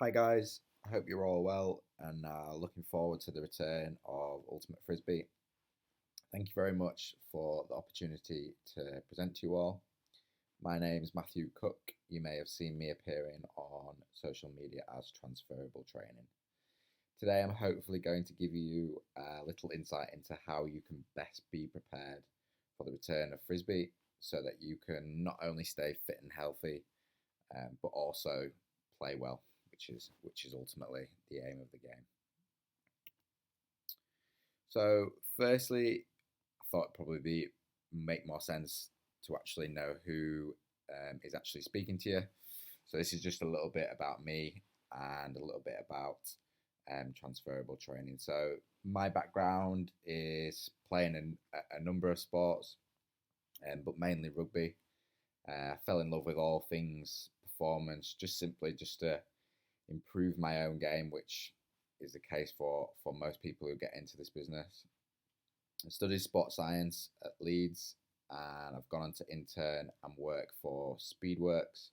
Hi guys, I hope you're all well and looking forward to the return of Ultimate Frisbee. Thank you very much for the opportunity to present to you all. My name is Matthew Cook. You may have seen me appearing on social media as Transferable Training. Today I'm hopefully going to give you a little insight into how you can best be prepared for the return of Frisbee so that you can not only stay fit and healthy but also play well, which is ultimately the aim of the game. So, firstly, I thought it'd probably be make more sense to actually know who is actually speaking to you. So, this is just a little bit about me and a little bit about transferable training. So, my background is playing in a number of sports, but mainly rugby. I fell in love with all things performance, just to improve my own game, which is the case for most people who get into this business. I studied sports science at Leeds, and I've gone on to intern and work for Speedworks,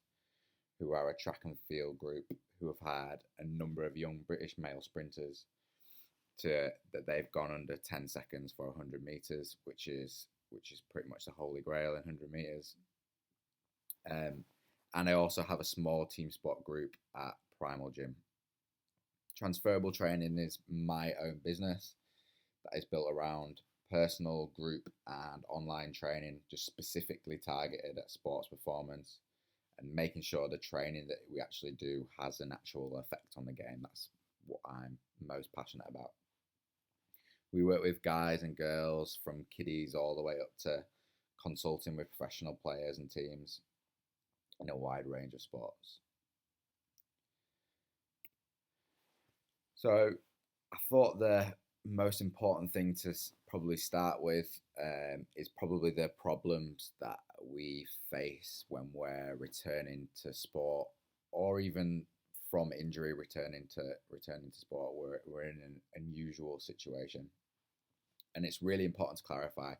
who are a track and field group who have had a number of young British male sprinters to that they've gone under 10 seconds for 100 meters, which is pretty much the holy grail in 100 meters. And I also have a small team sport group at Primal Gym. Transferable training is my own business that is built around personal, group, and online training, just specifically targeted at sports performance and making sure the training that we actually do has an actual effect on the game. That's what I'm most passionate about. We work with guys and girls from kiddies all the way up to consulting with professional players and teams in a wide range of sports. So I thought the most important thing to probably start with is probably the problems that we face when we're returning to sport, or even from injury returning to sport. We're in an unusual situation, and it's really important to clarify.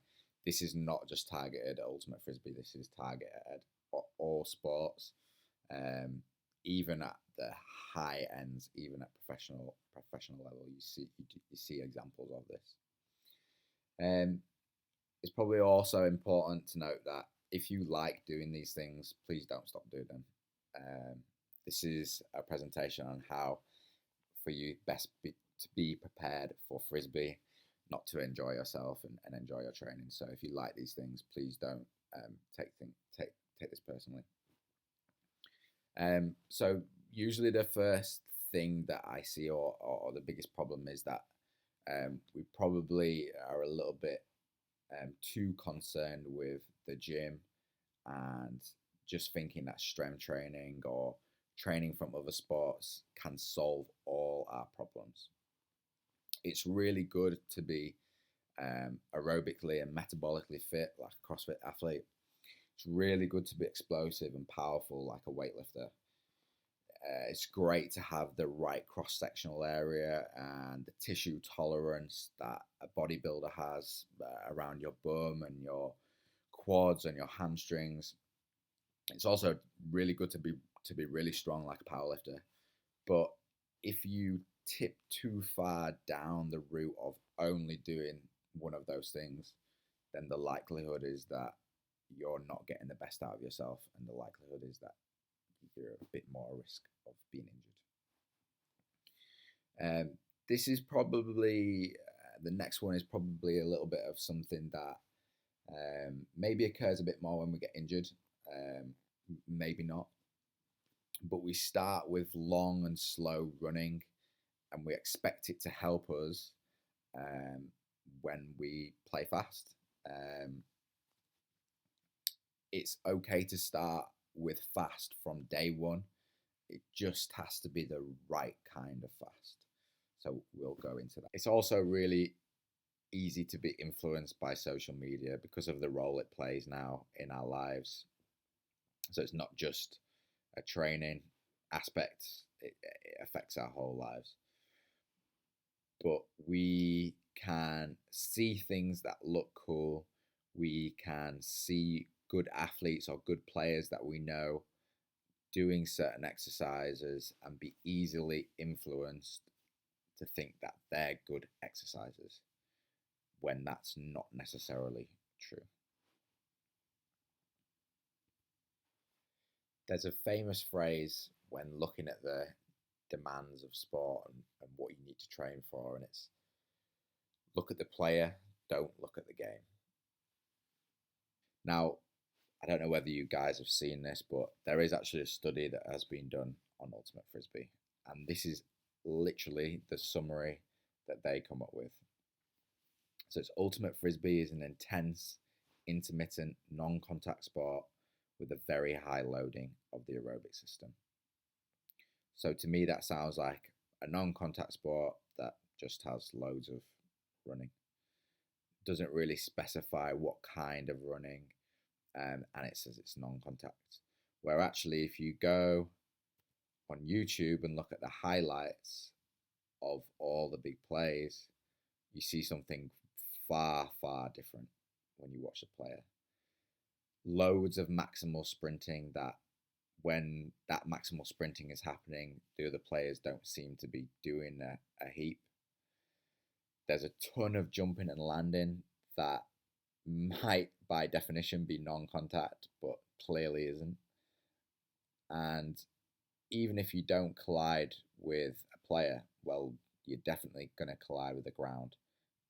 This is not just targeted at Ultimate Frisbee. This is targeted at all sports, even at the high ends, even at professional level. You see examples of this. It's probably also important to note that if you like doing these things, please don't stop doing them. This is a presentation on how for you to be prepared for Frisbee, not to enjoy yourself and enjoy your training. So if you like these things, please don't take this personally. So usually the first thing that I see, or the biggest problem, is that we probably are a little bit too concerned with the gym and just thinking that strength training or training from other sports can solve all our problems. It's really good to be aerobically and metabolically fit like a CrossFit athlete. It's really good to be explosive and powerful like a weightlifter. It's great to have the right cross-sectional area and the tissue tolerance that a bodybuilder has around your bum and your quads and your hamstrings. It's also really good to be really strong like a powerlifter. But if you tip too far down the route of only doing one of those things, then the likelihood is that you're not getting the best out of yourself, and the likelihood is that you're a bit more risk of being injured. This is probably the next one is probably a little bit of something that maybe occurs a bit more when we get injured, maybe not. But we start with long and slow running, and we expect it to help us when we play fast. It's okay to start with fast from day one. It just has to be the right kind of fast. So we'll go into that. It's also really easy to be influenced by social media because of the role it plays now in our lives. So it's not just a training aspect, it affects our whole lives. But we can see things that look cool. We can see good athletes or good players that we know doing certain exercises and be easily influenced to think that they're good exercises when that's not necessarily true. There's a famous phrase when looking at the demands of sport and what you need to train for, and it's look at the player, don't look at the game. Now, I don't know whether you guys have seen this, but there is actually a study that has been done on Ultimate Frisbee, and this is literally the summary that they come up with. So it's Ultimate Frisbee is an intense, intermittent, non-contact sport with a very high loading of the aerobic system. So to me, that sounds like a non-contact sport that just has loads of running. Doesn't really specify what kind of running, and it says it's non-contact. Where actually, if you go on YouTube and look at the highlights of all the big plays, you see something far, far different when you watch the player. Loads of maximal sprinting that when that maximal sprinting is happening, the other players don't seem to be doing a heap. There's a ton of jumping and landing that might, by definition, be non-contact, but clearly isn't. And even if you don't collide with a player, well, you're definitely going to collide with the ground,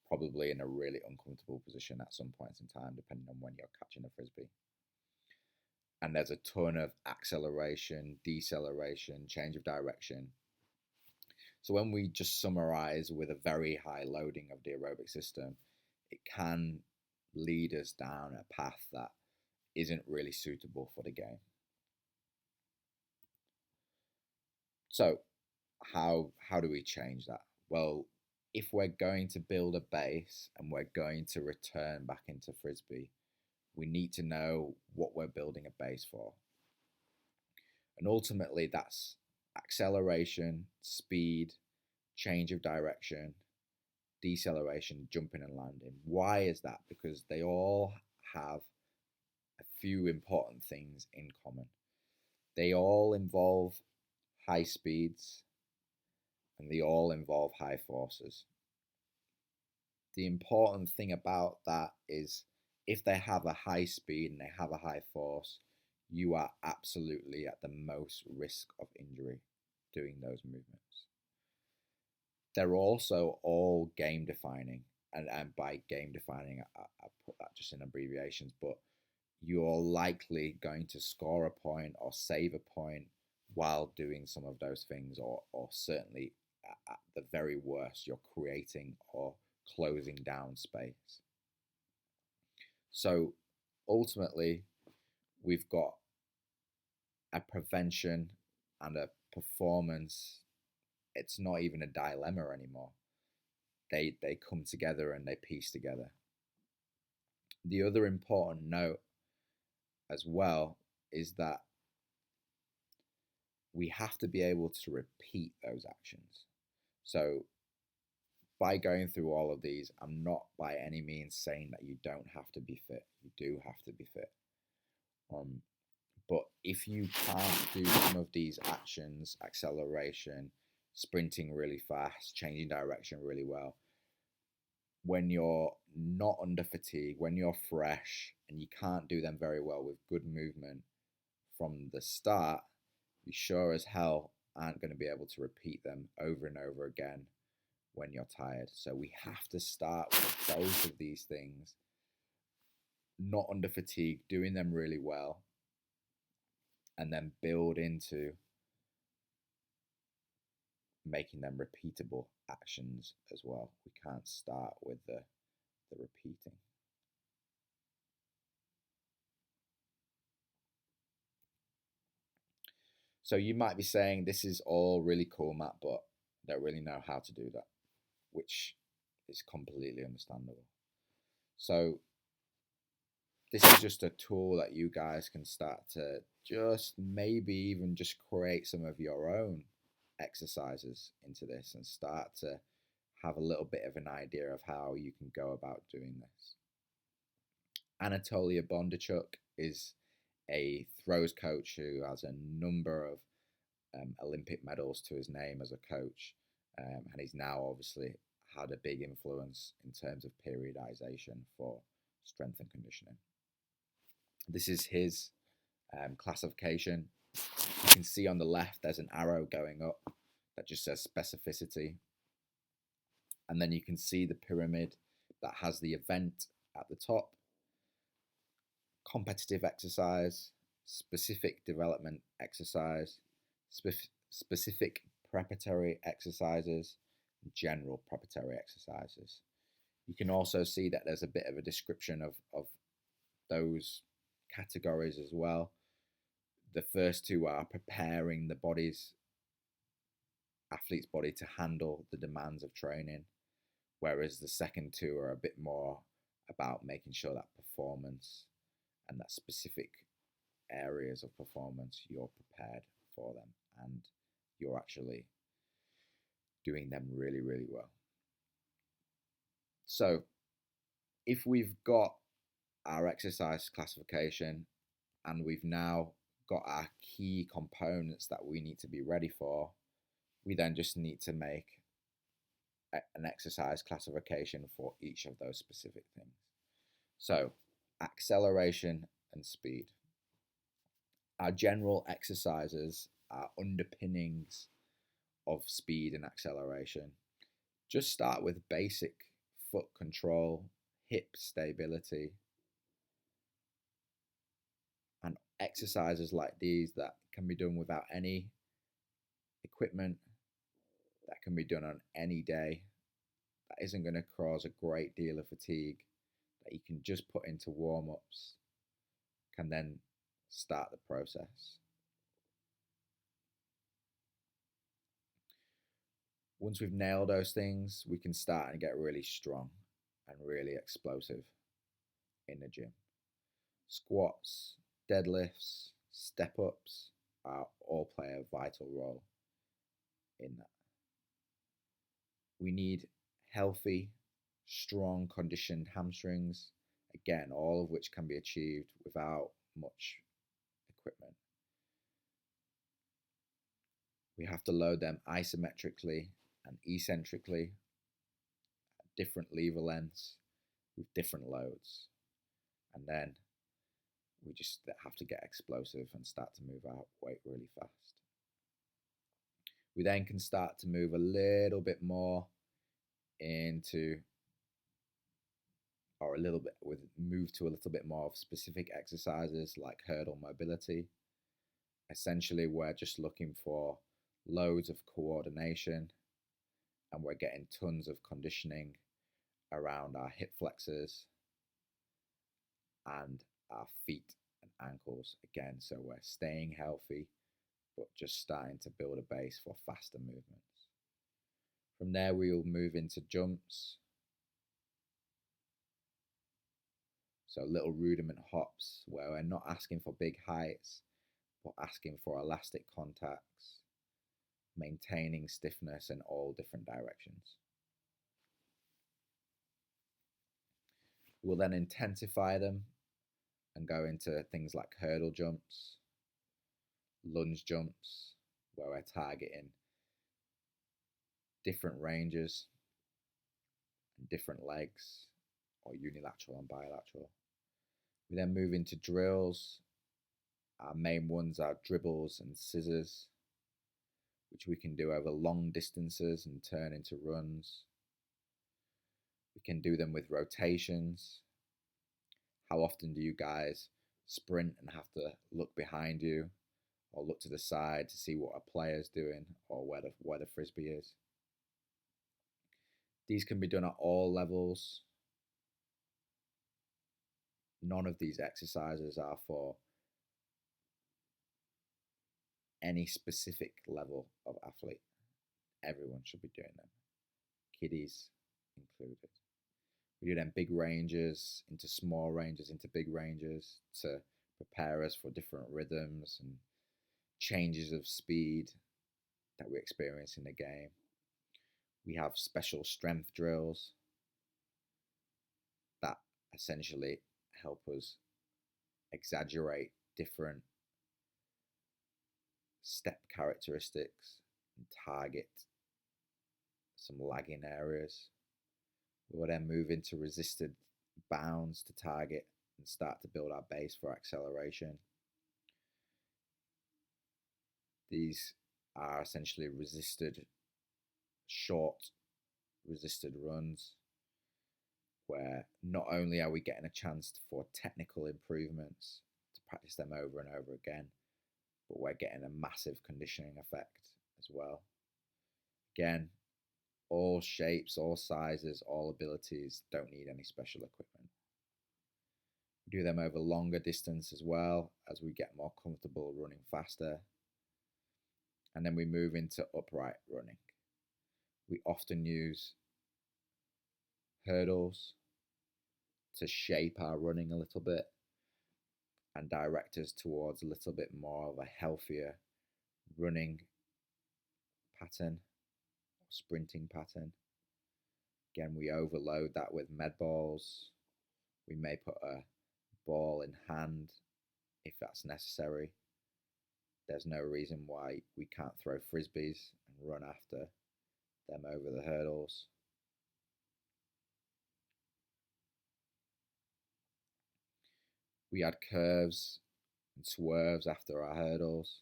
probably in a really uncomfortable position at some points in time, depending on when you're catching a Frisbee. And there's a ton of acceleration, deceleration, change of direction. So when we just summarize with a very high loading of the aerobic system, it can lead us down a path that isn't really suitable for the game. So how do we change that? Well, if we're going to build a base and we're going to return back into Frisbee, we need to know what we're building a base for. And ultimately, that's acceleration, speed, change of direction, deceleration, jumping and landing. Why is that? Because they all have a few important things in common. They all involve high speeds and they all involve high forces. The important thing about that is if they have a high speed and they have a high force, you are absolutely at the most risk of injury doing those movements. They're also all game defining, and by game defining, I put that just in abbreviations, but you're likely going to score a point or save a point while doing some of those things, or certainly at the very worst, you're creating or closing down space. So ultimately, we've got a prevention and a performance. It's not even a dilemma anymore. They come together and they piece together. The other important note as well is that we have to be able to repeat those actions. So by going through all of these, I'm not by any means saying that you don't have to be fit. You do have to be fit. But if you can't do some of these actions, acceleration, sprinting really fast, changing direction really well, when you're not under fatigue, when you're fresh, and you can't do them very well with good movement from the start, you sure as hell aren't going to be able to repeat them over and over again when you're tired. So we have to start with both of these things, not under fatigue, doing them really well, and then build into making them repeatable actions as well. We can't start with the repeating. So you might be saying, this is all really cool, Matt, but I don't really know how to do that, which is completely understandable. So this is just a tool that you guys can start to just maybe even just create some of your own exercises into this and start to have a little bit of an idea of how you can go about doing this. Anatolia Bondarchuk is a throws coach who has a number of Olympic medals to his name as a coach, and he's now obviously had a big influence in terms of periodization for strength and conditioning. This is his classification. You can see on the left there's an arrow going up that just says specificity, and then you can see the pyramid that has the event at the top: competitive exercise, specific development exercise, specific preparatory exercises, general preparatory exercises. You can also see that there's a bit of a description of those categories as well. The first two are preparing the athlete's body to handle the demands of training, whereas the second two are a bit more about making sure that performance and that specific areas of performance, you're prepared for them and you're actually doing them really, really well. So if we've got our exercise classification and we've now got our key components that we need to be ready for, we then just need to make an exercise classification for each of those specific things. So acceleration and speed. Our general exercises are underpinnings of speed and acceleration. Just start with basic foot control, hip stability, and exercises like these that can be done without any equipment, that can be done on any day, that isn't going to cause a great deal of fatigue, that you can just put into warm-ups, can then start the process. Once we've nailed those things, we can start and get really strong and really explosive in the gym. Squats, deadlifts, step-ups all play a vital role in that. We need healthy, strong, conditioned hamstrings, again, all of which can be achieved without much equipment. We have to load them isometrically and eccentrically at different lever lengths with different loads. And then we just have to get explosive and start to move our weight really fast. We then can start to move a little bit more into, or move to a little bit more of specific exercises like hurdle mobility. Essentially, we're just looking for loads of coordination and we're getting tons of conditioning around our hip flexors and our feet and ankles again. So we're staying healthy, but just starting to build a base for faster movements. From there, we will move into jumps. So little rudiment hops where we're not asking for big heights, but asking for elastic contacts, maintaining stiffness in all different directions. We'll then intensify them and go into things like hurdle jumps, lunge jumps, where we're targeting different ranges and different legs, or unilateral and bilateral. We then move into drills. Our main ones are dribbles and scissors, which we can do over long distances and turn into runs. We can do them with rotations. How often do you guys sprint and have to look behind you or look to the side to see what a player's doing or where the Frisbee is? These can be done at all levels. None of these exercises are for any specific level of athlete. Everyone should be doing them, kiddies included. We do them big ranges into small ranges into big ranges to prepare us for different rhythms and changes of speed that we experience in the game. We have special strength drills that essentially help us exaggerate different step characteristics and target some lagging areas. We will then move into resisted bounds to target and start to build our base for acceleration. These are essentially short resisted runs, where not only are we getting a chance for technical improvements to practice them over and over again, but we're getting a massive conditioning effect as well. Again, all shapes, all sizes, all abilities don't need any special equipment. We do them over longer distance as well, as we get more comfortable running faster. And then we move into upright running. We often use hurdles to shape our running a little bit and direct us towards a little bit more of a healthier running pattern, sprinting pattern. Again, we overload that with med balls. We may put a ball in hand if that's necessary. There's no reason why we can't throw frisbees and run after them over the hurdles. We add curves and swerves after our hurdles,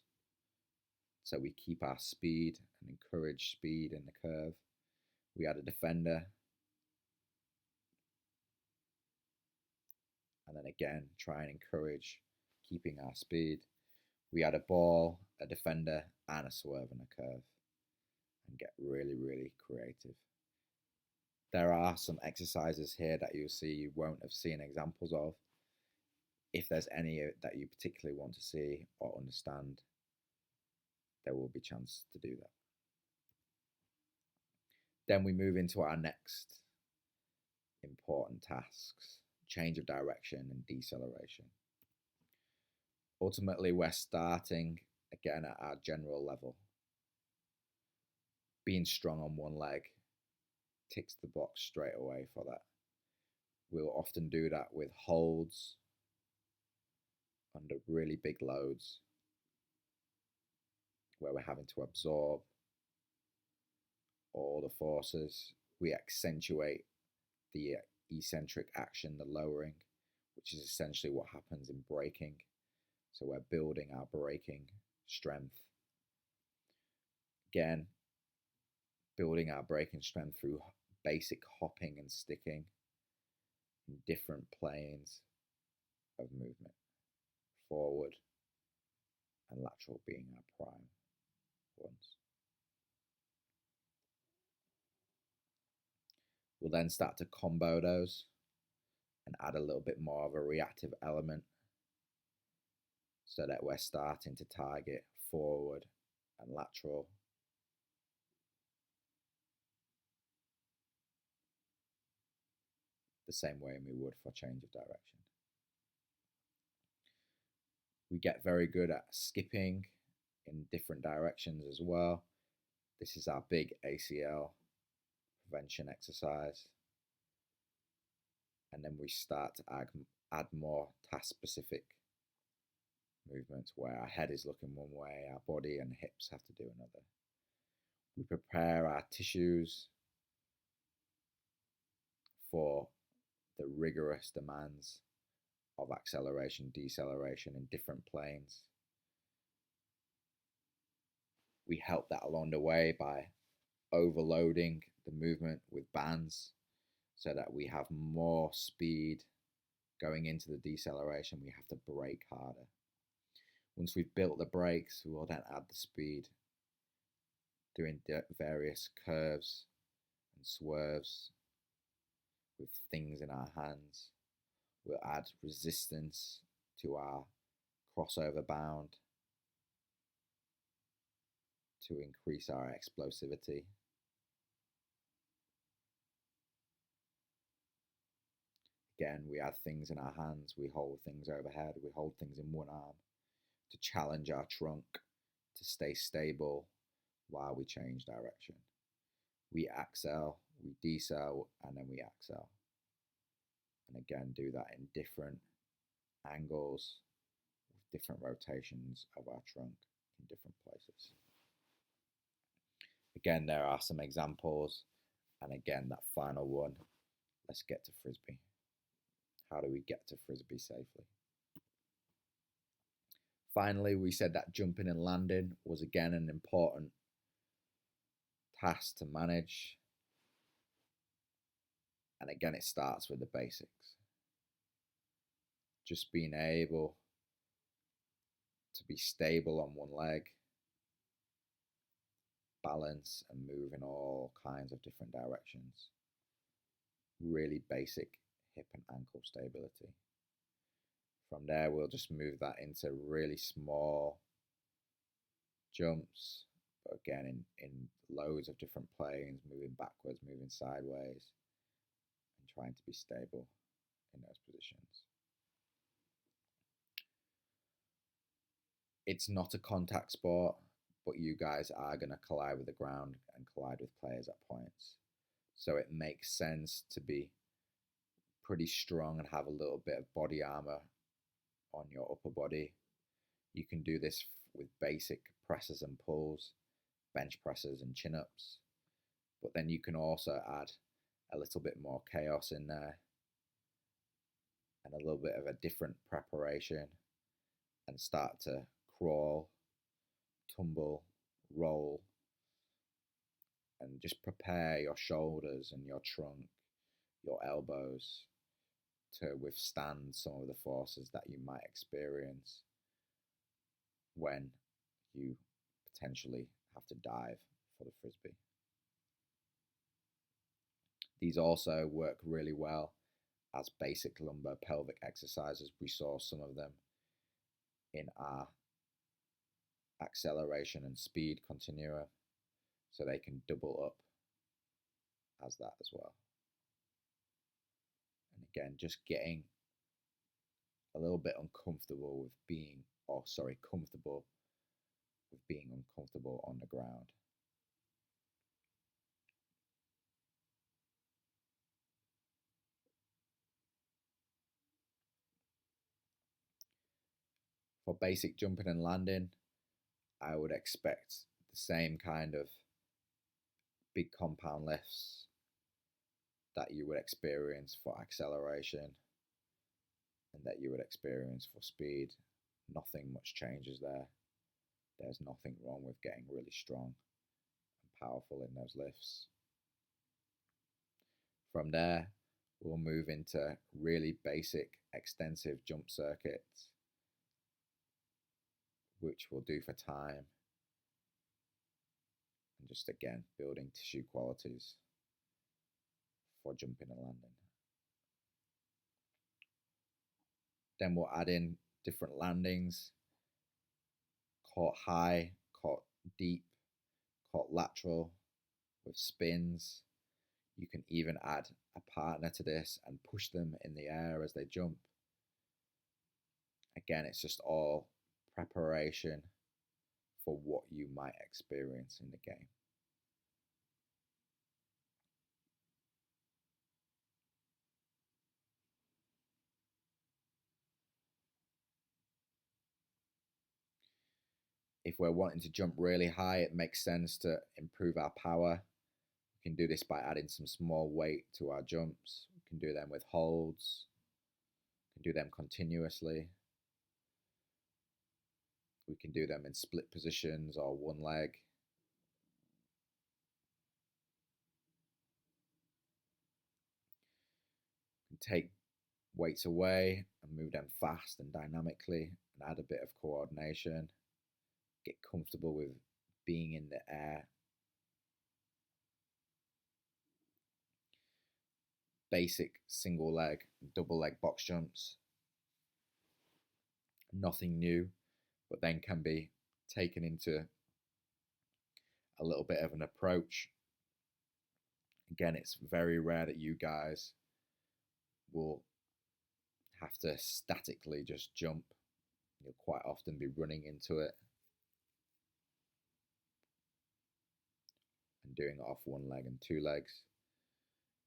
so we keep our speed and encourage speed in the curve. We add a defender, and then again try and encourage keeping our speed. We add a ball, a defender, and a swerve and a curve, and get really, really creative. There are some exercises here that you'll see you won't have seen examples of. If there's any that you particularly want to see or understand, there will be a chance to do that. Then we move into our next important tasks: change of direction and deceleration. Ultimately, we're starting again at our general level. Being strong on one leg ticks the box straight away for that. We'll often do that with holds under really big loads, where we're having to absorb all the forces. We accentuate the eccentric action, the lowering, which is essentially what happens in braking. So we're building our braking strength. Again, building our braking strength through basic hopping and sticking in different planes of movement, forward and lateral being our prime ones. We'll then start to combo those and add a little bit more of a reactive element, so that we're starting to target forward and lateral. The same way we would for change of direction. We get very good at skipping in different directions as well. This is our big ACL prevention exercise. And then we start to add more task-specific movements where our head is looking one way, our body and hips have to do another. We prepare our tissues for the rigorous demands of acceleration, deceleration in different planes. We help that along the way by overloading the movement with bands, so that we have more speed going into the deceleration. We have to brake harder. Once we've built the brakes, we will then add the speed, doing various curves and swerves with things in our hands. We'll add resistance to our crossover bound to increase our explosivity. Again, we add things in our hands, we hold things overhead, we hold things in one arm to challenge our trunk to stay stable while we change direction. We accel, we decel, and then we accel. And again, do that in different angles, with different rotations of our trunk in different places. Again, there are some examples, and again, that final one, let's get to Frisbee. How do we get to Frisbee safely? Finally, we said that jumping and landing was again an important task to manage. And again, it starts with the basics. Just being able to be stable on one leg, balance and move in all kinds of different directions. Really basic hip and ankle stability. From there, we'll just move that into really small jumps, but again, in loads of different planes, moving backwards, moving sideways, and trying to be stable in those positions. It's not a contact sport, but you guys are going to collide with the ground and collide with players at points. So it makes sense to be pretty strong and have a little bit of body armor on your upper body. You can do this with basic presses and pulls, bench presses and chin-ups, but then you can also add a little bit more chaos in there and a little bit of a different preparation and start to crawl, tumble, roll, and just prepare your shoulders and your trunk, your elbows to withstand some of the forces that you might experience when you potentially have to dive for the Frisbee. These also work really well as basic lumbar pelvic exercises. We saw some of them in our acceleration and speed continuum, so they can double up as that as well. And again, just getting a little bit uncomfortable with being, comfortable with being uncomfortable on the ground. For basic jumping and landing, I would expect the same kind of big compound lifts that you would experience for acceleration and that you would experience for speed. Nothing much changes there. There's nothing wrong with getting really strong and powerful in those lifts. From there, we'll move into really basic extensive jump circuits, which we'll do for time, and just again building tissue qualities for jumping and landing. Then we'll add in different landings, caught high, caught deep, caught lateral, with spins. You can even add a partner to this and push them in the air as they jump. Again, it's just all preparation for what you might experience in the game. If we're wanting to jump really high, it makes sense to improve our power. We can do this by adding some small weight to our jumps. We can do them with holds. We can do them continuously. We can do them in split positions or one leg. We can take weights away and move them fast and dynamically and add a bit of coordination. Get comfortable with being in the air. Basic single leg, double leg box jumps. Nothing new, but then can be taken into a little bit of an approach. Again, it's very rare that you guys will have to statically just jump. You'll quite often be running into it and doing it off one leg and two legs.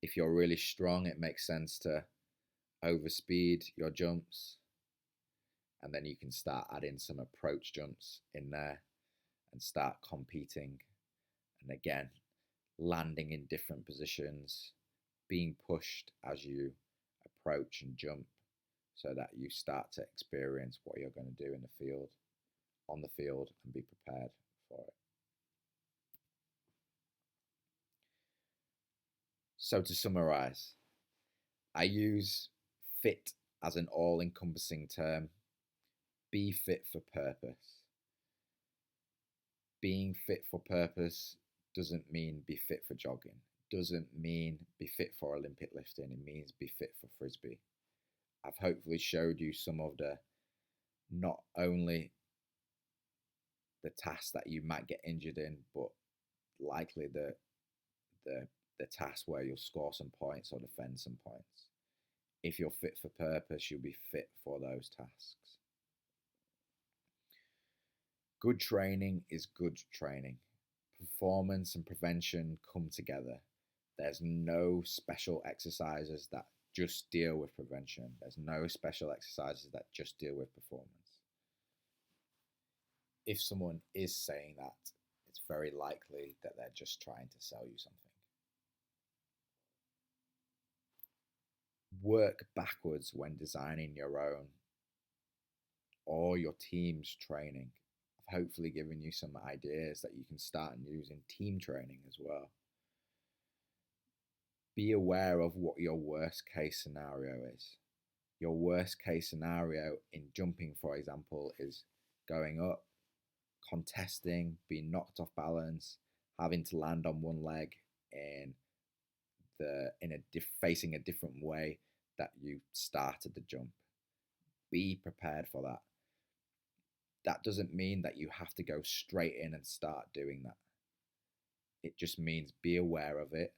If you're really strong, it makes sense to overspeed your jumps And then you can start adding some approach jumps in there and start competing. And again, landing in different positions, being pushed as you approach and jump, so that you start to experience what you're going to do in the field, on the field, and be prepared for it. So to summarize, I use fit as an all-encompassing term. Be fit for purpose. Being fit for purpose doesn't mean be fit for jogging. Doesn't mean be fit for Olympic lifting. It means be fit for Frisbee. I've hopefully showed you some of the, not only the tasks that you might get injured in, but likely the task where you'll score some points or defend some points. If you're fit for purpose, you'll be fit for those tasks. Good training is good training. Performance and prevention come together. There's no special exercises that just deal with prevention. There's no special exercises that just deal with performance. If someone is saying that, it's very likely that they're just trying to sell you something. Work backwards when designing your own or your team's training. I've hopefully given you some ideas that you can start using team training as well. Be aware of what your worst case scenario is. Your worst case scenario in jumping, for example, is going up, contesting, being knocked off balance, having to land on one leg facing a different way that you started the jump. Be prepared for that. That doesn't mean that you have to go straight in and start doing that. It just means be aware of it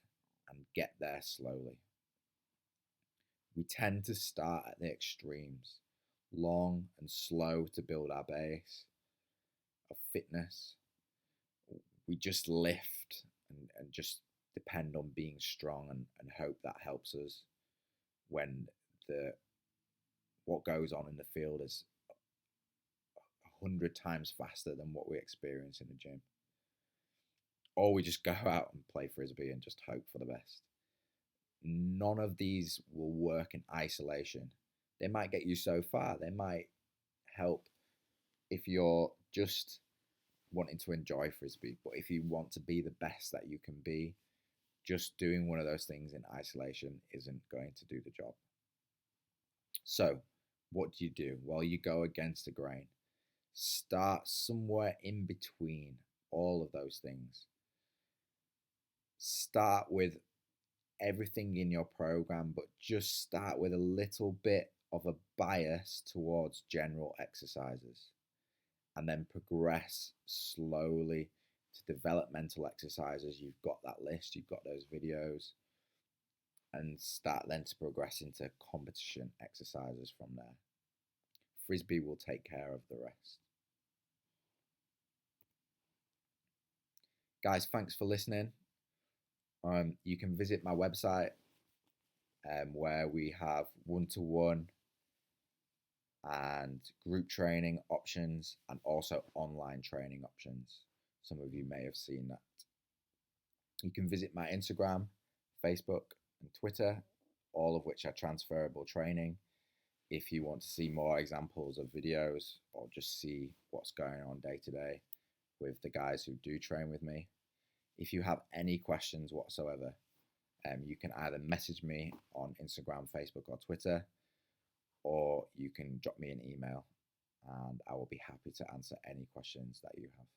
and get there slowly. We tend to start at the extremes, long and slow to build our base of fitness. We just lift and just depend on being strong and hope that helps us, when what goes on in the field is 100 times faster than what we experience in the gym. Or we just go out and play Frisbee and just hope for the best. None of these will work in isolation. They might get you so far. They might help if you're just wanting to enjoy Frisbee. But if you want to be the best that you can be, just doing one of those things in isolation isn't going to do the job. So what do? Well, you go against the grain. Start somewhere in between all of those things. Start with everything in your program, but just start with a little bit of a bias towards general exercises, and then progress slowly to developmental exercises. You've got that list, you've got those videos, and start then to progress into competition exercises from there. Frisbee will take care of the rest. Guys, thanks for listening. You can visit my website where we have one-to-one and group training options, and also online training options. Some of you may have seen that. You can visit my Instagram, Facebook, and Twitter, all of which are transferable training. If you want to see more examples of videos or just see what's going on day to day with the guys who do train with me. If you have any questions whatsoever, you can either message me on Instagram, Facebook, or Twitter, or you can drop me an email and I will be happy to answer any questions that you have.